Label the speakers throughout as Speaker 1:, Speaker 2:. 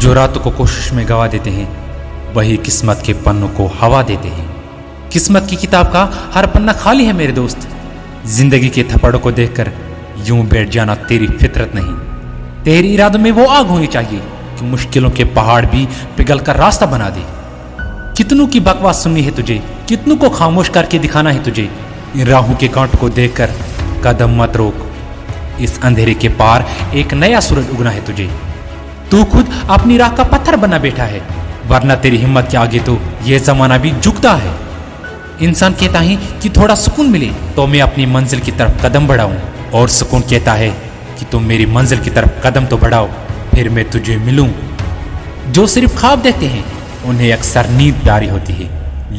Speaker 1: जो रातों को कोशिश में गवा देते हैं वही किस्मत के पन्नों को हवा देते हैं। किस्मत की किताब का हर पन्ना खाली है मेरे दोस्त। जिंदगी के थप्पड़ों को देखकर यूं बैठ जाना तेरी फितरत नहीं। तेरे इरादों में वो आग होनी चाहिए कि मुश्किलों के पहाड़ भी पिघल कर रास्ता बना दे। कितनों की बकवास सुननी है तुझे, कितनों को खामोश करके दिखाना है तुझे। इन राहों के कांटों को देखकर कदम मत रोक। इस अंधेरे के पार एक नया सूरज उगना है तुझे। तू खुद अपनी राह का पत्थर बना बैठा है, वरना तेरी हिम्मत के आगे तो यह जमाना भी झुकता है। इंसान कहता है कि थोड़ा सुकून मिले तो मैं अपनी मंजिल की तरफ कदम बढ़ाऊं, और सुकून कहता है कि तुम मेरी मंजिल की तरफ कदम तो बढ़ाओ फिर मैं तुझे मिलूं। जो सिर्फ ख्वाब देखते हैं उन्हें अक्सर नींद प्यारी होती है,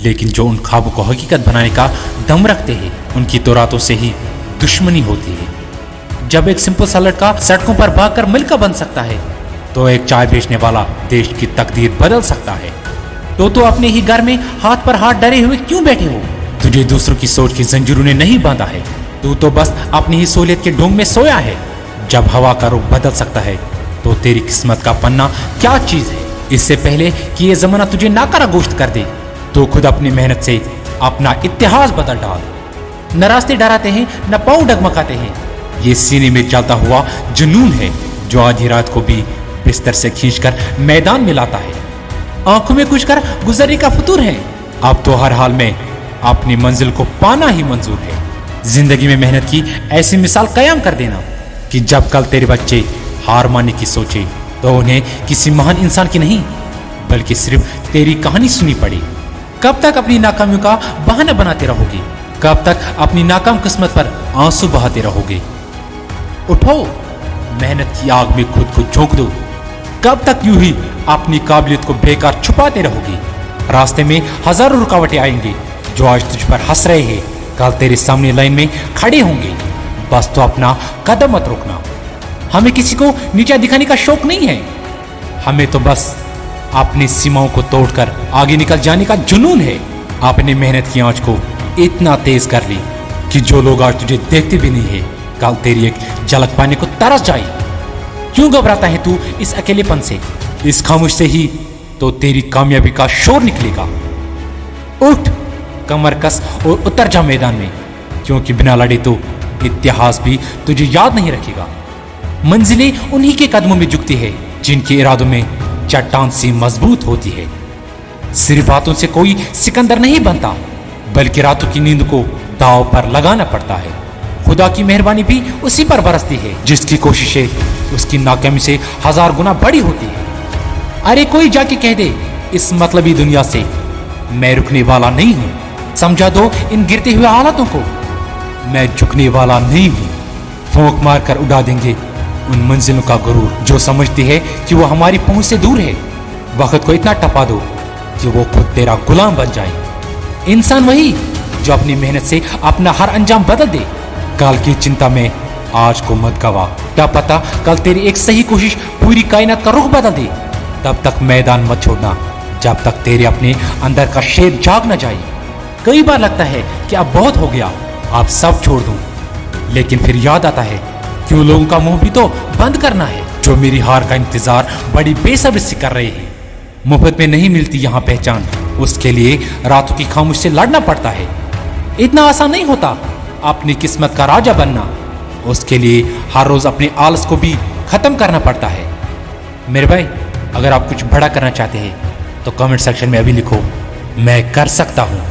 Speaker 1: लेकिन जो उन ख्वाबों को हकीकत बनाने का दम रखते हैं उनकी तो रातों से ही दुश्मनी होती है। जब एक सिंपल सा लड़का सड़कों पर भागकर मिलकर बन सकता है तो एक चाय बेचने वाला देश की तकदीर बदल सकता है। तो अपने ही घर में हाथ पर हाथ डरे हुए क्यों बैठे हो? तुझे दूसरों की सोच की जंजीरों ने नहीं बांधा है, तू तो बस अपनी ही सहूलियत के ढोंग में सोया है। जब हवा का रुख बदल सकता है तो तेरी किस्मत का पन्ना क्या चीज है? इससे पहले कि ये जमाना तुझे नाकारा गोश्त कर दे तो खुद अपनी मेहनत से अपना इतिहास बदल डाल। न रास्ते डराते हैं न पाँव डगमगाते हैं, ये सीने में चलता हुआ जुनून है जो आधी रात को भी बिस्तर से खींचकर मैदान में लाता है। आंखों में कुछ कर गुजरने का फतूर है, अब तो हर हाल में अपनी मंजिल को पाना ही मंजूर है। जिंदगी में मेहनत की ऐसी मिसाल कायम कर देना कि जब कल तेरे बच्चे हार मानने की सोचे तो उन्हें किसी महान इंसान की नहीं बल्कि सिर्फ तेरी कहानी सुनी पड़ी। कब तक अपनी नाकामियों का बहाना बनाते रहोगे? कब तक अपनी नाकाम किस्मत पर आंसू बहाते रहोगे? उठो, मेहनत की आग में खुद को झोंक दो। कब तक यूं ही अपनी काबिलियत को बेकार छुपाते रहोगे? रास्ते में हजारों रुकावटें आएंगे जो आज तुझ पर हंस रहे हैं कल तेरे सामने लाइन में खड़े होंगे। बस तो अपना कदम मत रोकना। हमें किसी को नीचा दिखाने का शौक नहीं है, हमें तो बस अपनी सीमाओं को तोड़कर आगे निकल जाने का जुनून है। आपने मेहनत की आंच को इतना तेज कर ली कि जो लोग आज तुझे देखते भी नहीं है कल तेरी एक झलक पाने को तरस जाए। क्यों घबराता है तू इस अकेलेपन से? इस खामोश से ही तो तेरी कामयाबी का शोर निकलेगा। उठ, कमर कस और उतर जा मैदान में, क्योंकि बिना लड़े तो इतिहास भी तुझे याद नहीं रखेगा। मंजिलें उन्हीं के कदमों में झुकती है जिनके इरादों में चट्टान सी मजबूत होती है। सिर्फ बातों से कोई सिकंदर नहीं बनता, बल्कि रातों की नींद को दांव पर लगाना पड़ता है। खुदा की मेहरबानी भी उसी पर बरसती है जिसकी कोशिशें उसकी नाकामी से 1000 गुना बड़ी होती है। अरे कोई जाके कह दे इस मतलबी दुनिया से मैं रुकने वाला नहीं हूं। समझा दो इन गिरते हुए हालातों को, मैं झुकने वाला नहीं हूं। फौंक मार कर उड़ा देंगे उन मंजिलों का गुरूर जो समझती है कि वो हमारी पहुंच से दूर है। वक्त को इतना टपा दो कि वो खुद तेरा गुलाम बन जाए। इंसान वही जो अपनी मेहनत से अपना हर अंजाम बदल दे। कल की चिंता में आज को मत गवा, क्या पता कल तेरी एक सही कोशिश पूरी कायनात का रुख बदल दे। तब तक मैदान मत छोड़ना जब तक तेरे अपने अंदर का शेर जाग न जाए। कई बार लगता है कि अब बहुत हो गया, अब सब छोड़ दूं, लेकिन फिर याद आता है कि उन लोगों का मुंह भी तो बंद करना है जो मेरी हार का इंतजार बड़ी बेसब्री से कर रहे हैं। मुफ्त में नहीं मिलती यहाँ पहचान, उसके लिए रातों की खामोशी से लड़ना पड़ता है। इतना आसान नहीं होता अपनी किस्मत का राजा बनना, उसके लिए हर रोज अपने आलस को भी खत्म करना पड़ता है। मेरे भाई, अगर आप कुछ बड़ा करना चाहते हैं तो कमेंट सेक्शन में अभी लिखो मैं कर सकता हूँ।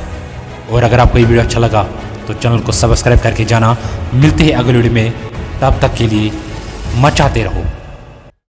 Speaker 1: और अगर आपको ये वीडियो अच्छा लगा तो चैनल को सब्सक्राइब करके जाना। मिलते हैं अगले वीडियो में, तब तक के लिए मचाते रहो।